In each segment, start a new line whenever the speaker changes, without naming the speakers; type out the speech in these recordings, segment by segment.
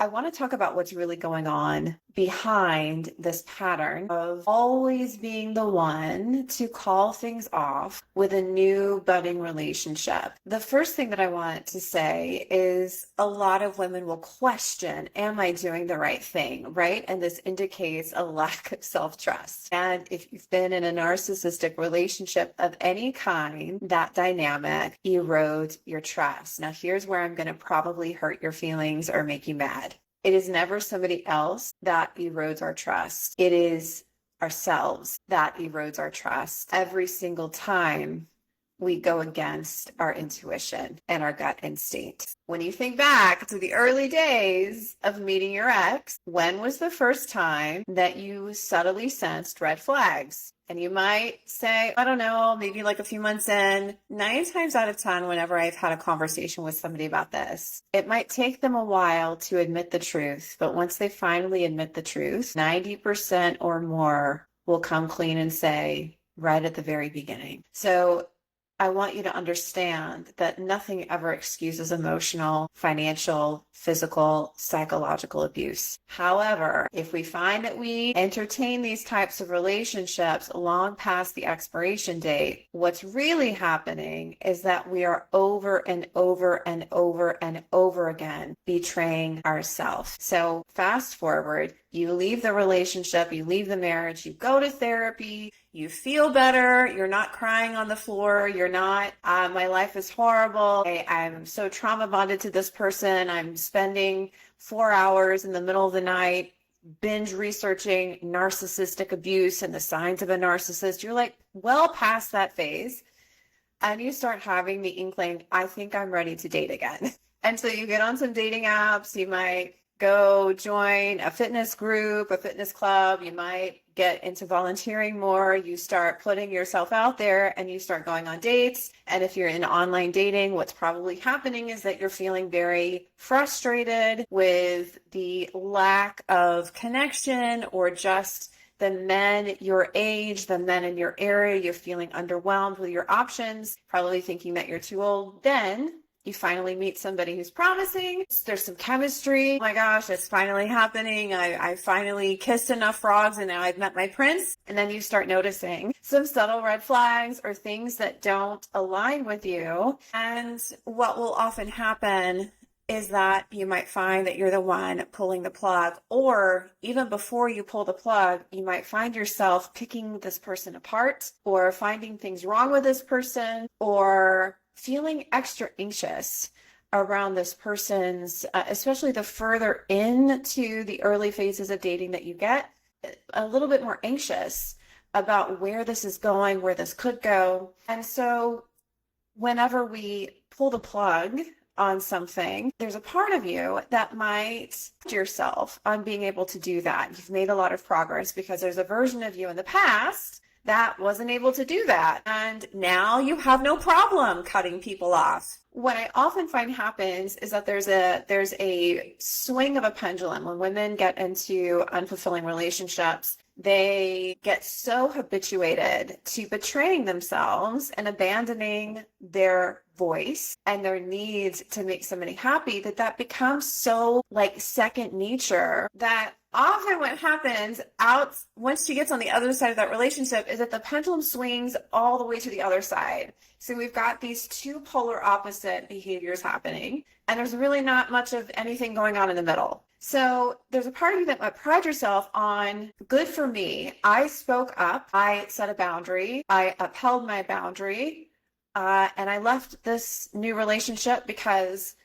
I want to talk about what's really going on behind this pattern of always being the one to call things off with a new budding relationship. The first thing that I want to say is a lot of women will question, am I doing the right thing, right? And this indicates a lack of self-trust. And if you've been in a narcissistic relationship of any kind, that dynamic erodes your trust. Now, here's where I'm going to probably hurt your feelings or make you mad. It is never somebody else that erodes our trust. It is ourselves that erodes our trust every single time we go against our intuition and our gut instinct. When you think back to the early days of meeting your ex, when was the first time that you subtly sensed red flags? And you might say, I don't know, maybe like a few months in. 9 times out of 10, whenever I've had a conversation with somebody about this, it might take them a while to admit the truth. But once they finally admit the truth, 90% or more will come clean and say right at the very beginning. So I want you to understand that nothing ever excuses emotional, financial, physical, psychological abuse. However, if we find that we entertain these types of relationships long past the expiration date, what's really happening is that we are over and over and over and over again betraying ourselves. So fast forward, you leave the relationship, you leave the marriage, you go to therapy, you feel better, you're not crying on the floor, you're not, my life is horrible, I'm so trauma bonded to this person, I'm spending 4 hours in the middle of the night binge researching narcissistic abuse and the signs of a narcissist. You're like well past that phase, and you start having the inkling, I think I'm ready to date again. And so you get on some dating apps, you might go join a fitness group, a fitness club, you might get into volunteering more, you start putting yourself out there and you start going on dates. And if you're in online dating, what's probably happening is that you're feeling very frustrated with the lack of connection or just the men your age, the men in your area. You're feeling underwhelmed with your options, probably thinking that you're too old. Then you finally meet somebody who's promising. There's some chemistry. Oh my gosh, it's finally happening. I finally kissed enough frogs and now I've met my prince. And then you start noticing some subtle red flags or things that don't align with you. And what will often happen is that you might find that you're the one pulling the plug, or even before you pull the plug, you might find yourself picking this person apart or finding things wrong with this person or feeling extra anxious around this person's, especially the further into the early phases of dating that you get, a little bit more anxious about where this is going, where this could go. And so whenever we pull the plug on something, there's a part of you that might yourself on being able to do that. You've made a lot of progress because there's a version of you in the past that wasn't able to do that. And now you have no problem cutting people off. What I often find happens is that there's a swing of a pendulum. When women get into unfulfilling relationships, they get so habituated to betraying themselves and abandoning their voice and their needs to make somebody happy that becomes so like second nature that often what happens once she gets on the other side of that relationship is that the pendulum swings all the way to the other side. So we've got these two polar opposite behaviors happening, and there's really not much of anything going on in the middle. So there's a part of you that might pride yourself on, good for me. I spoke up, I set a boundary, I upheld my boundary, and I left this new relationship because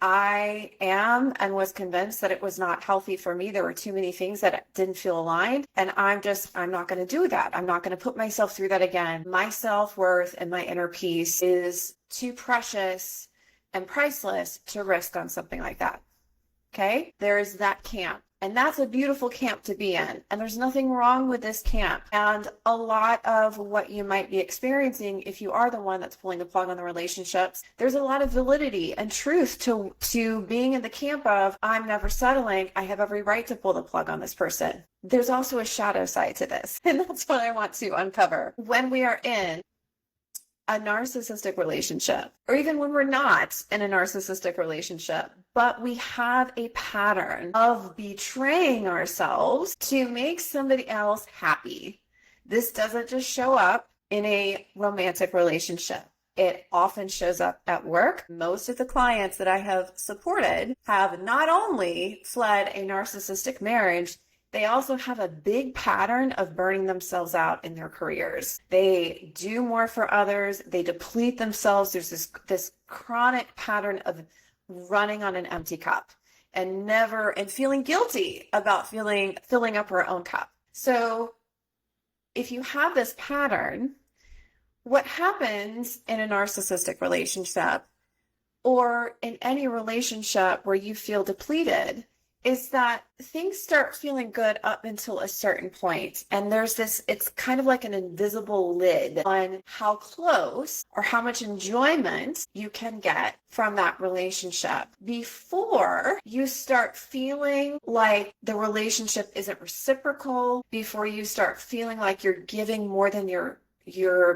I am and was convinced that it was not healthy for me. There were too many things that didn't feel aligned. And I'm not going to do that. I'm not going to put myself through that again. My self-worth and my inner peace is too precious and priceless to risk on something like that. Okay? There is that camp. And that's a beautiful camp to be in. And there's nothing wrong with this camp. And a lot of what you might be experiencing, if you are the one that's pulling the plug on the relationships, there's a lot of validity and truth to being in the camp of, I'm never settling. I have every right to pull the plug on this person. There's also a shadow side to this. And that's what I want to uncover. When we are in a narcissistic relationship, or even when we're not in a narcissistic relationship, but we have a pattern of betraying ourselves to make somebody else happy. This doesn't just show up in a romantic relationship. It often shows up at work. Most of the clients that I have supported have not only fled a narcissistic marriage, they also have a big pattern of burning themselves out in their careers. They do more for others. They deplete themselves. There's this chronic pattern of running on an empty cup and feeling guilty about filling up our own cup. So if you have this pattern, what happens in a narcissistic relationship or in any relationship where you feel depleted is that things start feeling good up until a certain point. And it's kind of like an invisible lid on how close or how much enjoyment you can get from that relationship before you start feeling like the relationship isn't reciprocal, before you start feeling like you're giving more than you're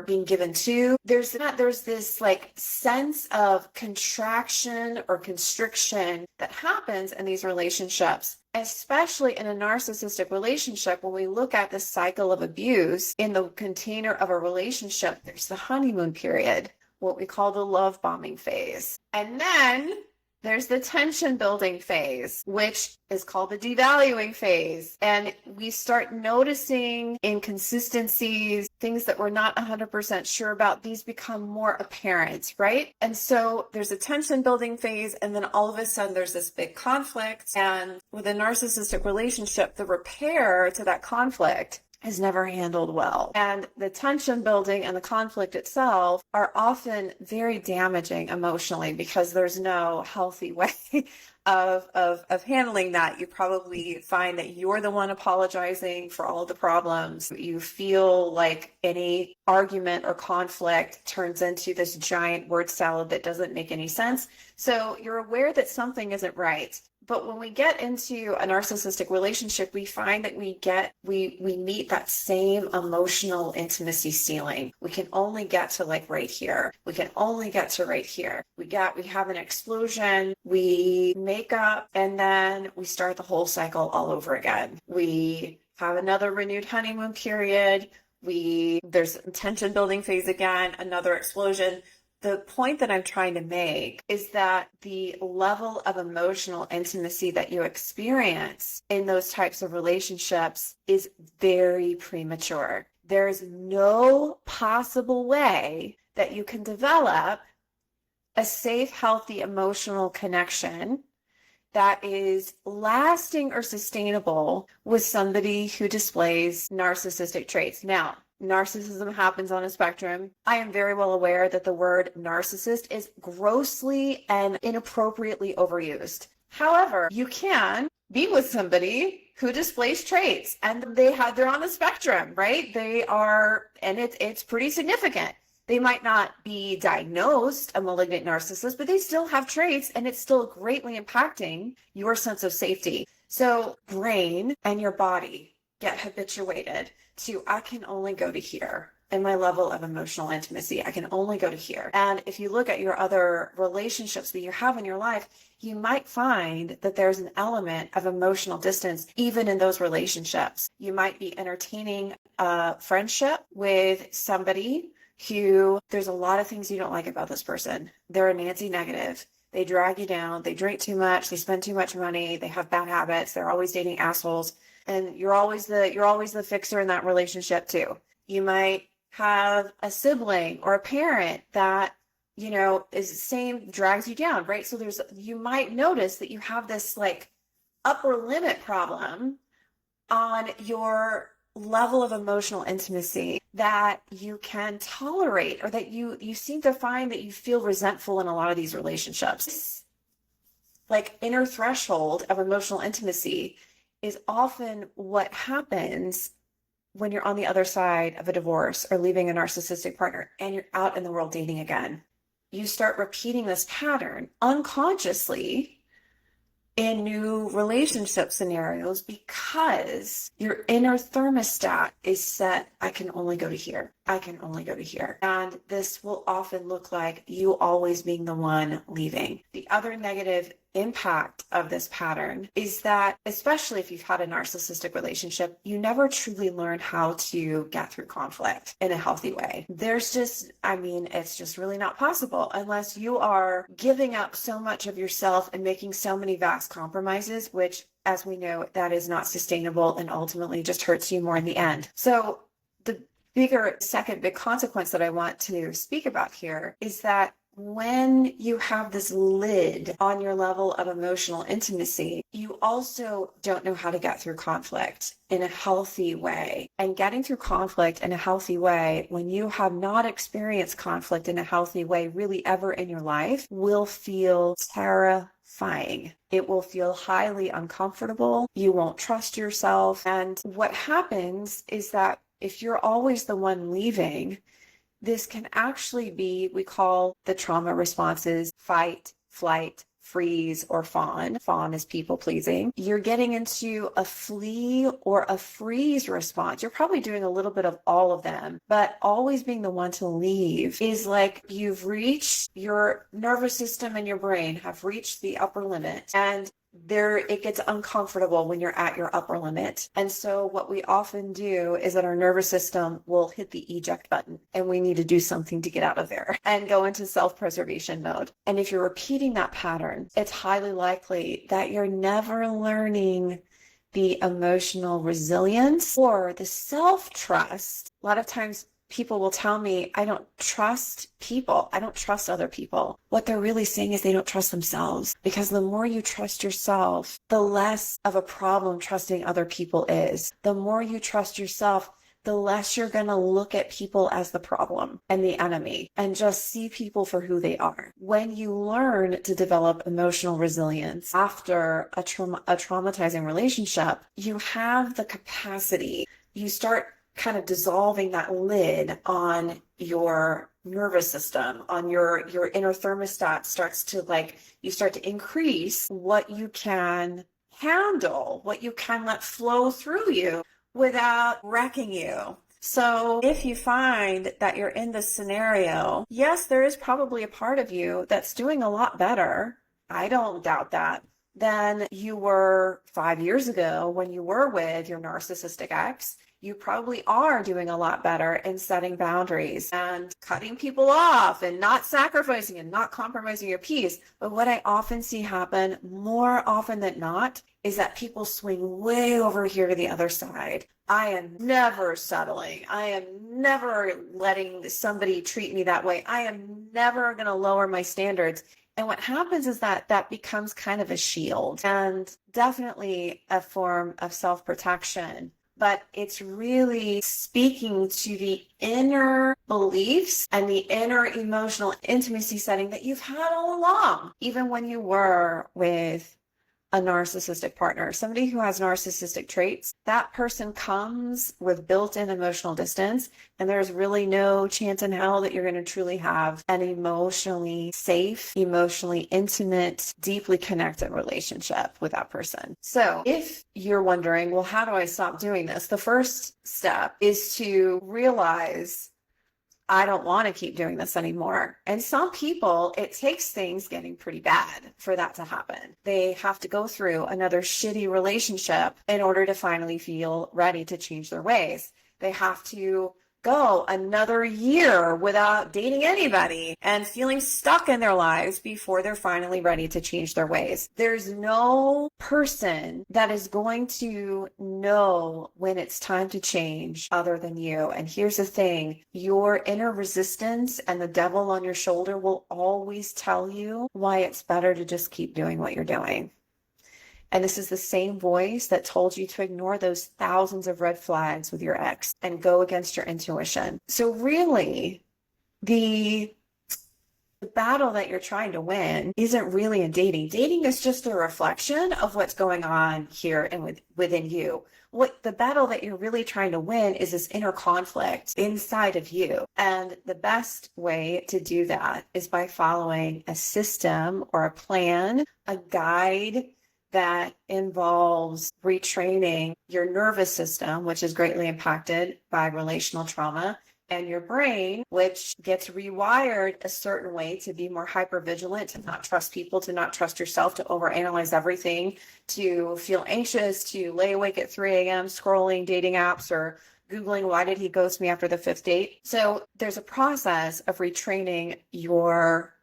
being given to. There's this like sense of contraction or constriction that happens in these relationships, especially in a narcissistic relationship. When we look at the cycle of abuse in the container of a relationship, there's the honeymoon period, what we call the love bombing phase. And then there's the tension building phase, which is called the devaluing phase. And we start noticing inconsistencies, things that we're not 100% sure about. These become more apparent, right? And so there's a tension building phase, and then all of a sudden there's this big conflict. And with a narcissistic relationship, the repair to that conflict is never handled well. And the tension building and the conflict itself are often very damaging emotionally because there's no healthy way of handling that. You probably find that you're the one apologizing for all of the problems. You feel like any argument or conflict turns into this giant word salad that doesn't make any sense. So you're aware that something isn't right. But when we get into a narcissistic relationship, we find that we meet that same emotional intimacy ceiling. We can only get to like right here. We can only get to right here. We have an explosion, we make up, and then we start the whole cycle all over again. We have another renewed honeymoon period. There's a tension building phase again, another explosion. The point that I'm trying to make is that the level of emotional intimacy that you experience in those types of relationships is very premature. There's no possible way that you can develop a safe, healthy emotional connection that is lasting or sustainable with somebody who displays narcissistic traits. Now, narcissism happens on a spectrum. I am very well aware that the word narcissist is grossly and inappropriately overused. However, you can be with somebody who displays traits and they're on the spectrum, right? They are, and it's pretty significant. They might not be diagnosed a malignant narcissist, but they still have traits and it's still greatly impacting your sense of safety. So brain and your body get habituated to, I can only go to here in my level of emotional intimacy. I can only go to here. And if you look at your other relationships that you have in your life, you might find that there's an element of emotional distance even in those relationships. You might be entertaining a friendship with somebody who there's a lot of things you don't like about this person. They're a Nancy negative. They drag you down. They drink too much. They spend too much money. They have bad habits. They're always dating assholes. And you're always the fixer in that relationship too. You might have a sibling or a parent that, is the same, drags you down, right? So you might notice that you have this like upper limit problem on your level of emotional intimacy that you can tolerate, or that you seem to find that you feel resentful in a lot of these relationships. This, like, inner threshold of emotional intimacy is often what happens when you're on the other side of a divorce or leaving a narcissistic partner and you're out in the world dating again. You start repeating this pattern unconsciously in new relationship scenarios because your inner thermostat is set, I can only go to here. I can only go to here. And this will often look like you always being the one leaving. The other negative impact of this pattern is that, especially if you've had a narcissistic relationship, you never truly learn how to get through conflict in a healthy way. It's just really not possible unless you are giving up so much of yourself and making so many vast compromises, which, as we know, that is not sustainable and ultimately just hurts you more in the end. So the second big consequence that I want to speak about here is that when you have this lid on your level of emotional intimacy, you also don't know how to get through conflict in a healthy way. And getting through conflict in a healthy way, when you have not experienced conflict in a healthy way really ever in your life, will feel terrifying. It will feel highly uncomfortable. You won't trust yourself. And what happens is that if you're always the one leaving, this can actually be, we call the trauma responses fight, flight, freeze, or fawn. Fawn is people pleasing. You're getting into a flee or a freeze response. You're probably doing a little bit of all of them, but always being the one to leave is like you've reached your nervous system and your brain have reached the upper limit, and it gets uncomfortable when you're at your upper limit. And so what we often do is that our nervous system will hit the eject button, and we need to do something to get out of there and go into self-preservation mode. And if you're repeating that pattern, it's highly likely that you're never learning the emotional resilience or the self-trust. A lot of times people will tell me, I don't trust people. I don't trust other people. What they're really saying is they don't trust themselves, because the more you trust yourself, the less of a problem trusting other people is. The more you trust yourself, the less you're going to look at people as the problem and the enemy and just see people for who they are. When you learn to develop emotional resilience after a traumatizing relationship, you have the capacity. You start kind of dissolving that lid on your nervous system, on your inner thermostat you start to increase what you can handle, what you can let flow through you without wrecking you. So if you find that you're in this scenario, yes, there is probably a part of you that's doing a lot better. I don't doubt that, than you were 5 years ago when you were with your narcissistic ex. You probably are doing a lot better in setting boundaries and cutting people off and not sacrificing and not compromising your peace. But what I often see happen more often than not is that people swing way over here to the other side. I am never settling. I am never letting somebody treat me that way. I am never going to lower my standards. And what happens is that becomes kind of a shield and definitely a form of self-protection. But it's really speaking to the inner beliefs and the inner emotional intimacy setting that you've had all along, even when you were with a narcissistic partner, somebody who has narcissistic traits. That person comes with built-in emotional distance, and there's really no chance in hell that you're going to truly have an emotionally safe, emotionally intimate, deeply connected relationship with that person. So if you're wondering, well, how do I stop doing this? The first step is to realize, I don't want to keep doing this anymore. And some people, it takes things getting pretty bad for that to happen. They have to go through another shitty relationship in order to finally feel ready to change their ways. They have to go another year without dating anybody and feeling stuck in their lives before they're finally ready to change their ways. There's no person that is going to know when it's time to change other than you. And here's the thing, your inner resistance and the devil on your shoulder will always tell you why it's better to just keep doing what you're doing. And this is the same voice that told you to ignore those thousands of red flags with your ex and go against your intuition. So really, the battle that you're trying to win isn't really in dating. Dating is just a reflection of what's going on here and within you. What the battle that you're really trying to win is this inner conflict inside of you. And the best way to do that is by following a system or a plan, a guide that involves retraining your nervous system, which is greatly impacted by relational trauma, And your brain, which gets rewired a certain way to be more hypervigilant, to not trust people, to not trust yourself, to overanalyze everything, to feel anxious, to lay awake at 3 a.m. scrolling dating apps or Googling, why did he ghost me after the 5th date? So there's a process of retraining your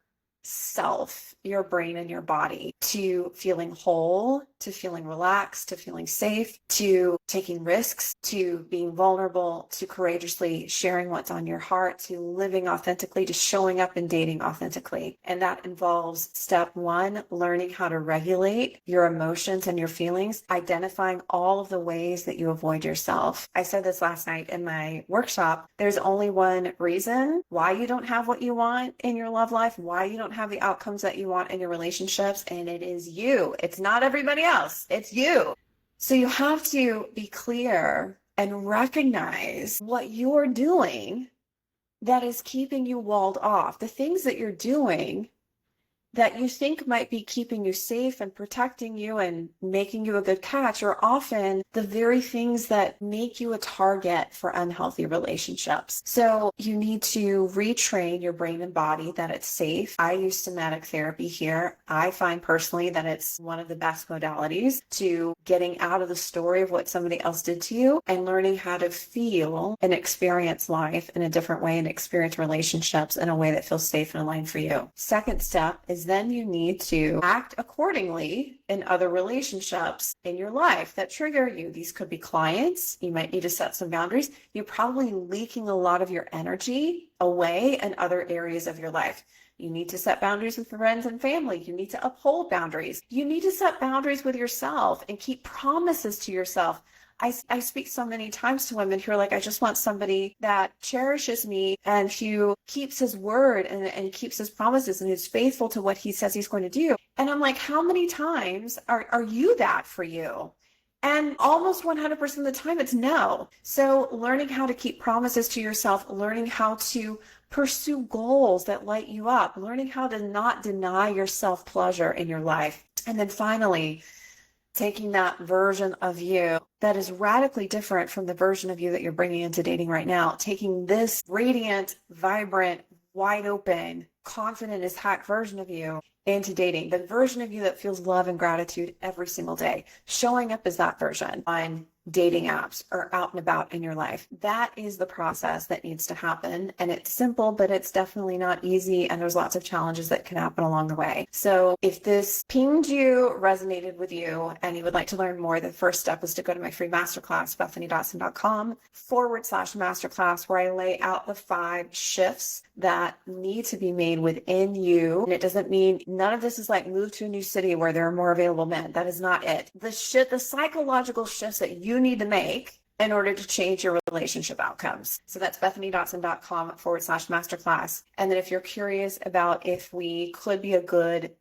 self, your brain and your body to feeling whole, to feeling relaxed, to feeling safe, to taking risks, to being vulnerable, to courageously sharing what's on your heart, to living authentically, to showing up and dating authentically. And that involves step 1, learning how to regulate your emotions and your feelings, identifying all of the ways that you avoid yourself. I said this last night in my workshop. There's only one reason why you don't have what you want in your love life, why you don't have the outcomes that you want in your relationships, and it is you. It's not everybody else. It's you. So you have to be clear and recognize what you're doing that is keeping you walled off. The things that you're doing that you think might be keeping you safe and protecting you and making you a good catch are often the very things that make you a target for unhealthy relationships. So you need to retrain your brain and body that it's safe. I use somatic therapy here. I find personally that it's one of the best modalities to getting out of the story of what somebody else did to you and learning how to feel and experience life in a different way and experience relationships in a way that feels safe and aligned for you. Second step is then you need to act accordingly in other relationships in your life that trigger you. These could be clients. You might need to set some boundaries. You're probably leaking a lot of your energy away in other areas of your life. You need to set boundaries with friends and family. You need to uphold boundaries. You need to set boundaries with yourself and keep promises to yourself. I speak so many times to women who are like, I just want somebody that cherishes me and who keeps his word and keeps his promises and is faithful to what he says he's going to do. And I'm like, how many times are you that for you? And almost 100% of the time, it's no. So learning how to keep promises to yourself, learning how to pursue goals that light you up, learning how to not deny yourself pleasure in your life. And then finally, taking that version of you that is radically different from the version of you that you're bringing into dating right now, taking this radiant, vibrant, wide open, confident as heck version of you into dating, the version of you that feels love and gratitude every single day, showing up as that version on dating apps or out and about in your life. That is the process that needs to happen. And it's simple, but it's definitely not easy. And there's lots of challenges that can happen along the way. So if this pinged you, resonated with you, and you would like to learn more, the first step is to go to my free masterclass, BethanyDotson.com/masterclass, where I lay out the 5 shifts that need to be made within you. And it doesn't mean none of this is like move to a new city where there are more available men. That is not it. The psychological shifts that you need to make in order to change your relationship outcomes. So that's BethanyDotson.com/masterclass. And then if you're curious about if we could be a good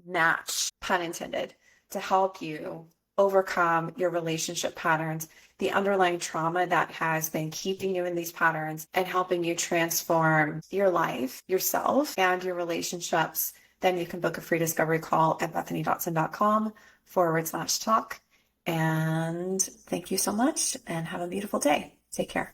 match, pun intended, to help you overcome your relationship patterns, the underlying trauma that has been keeping you in these patterns and helping you transform your life, yourself, and your relationships, then you can book a free discovery call at BethanyDotson.com/talk. And thank you so much and have a beautiful day. Take care.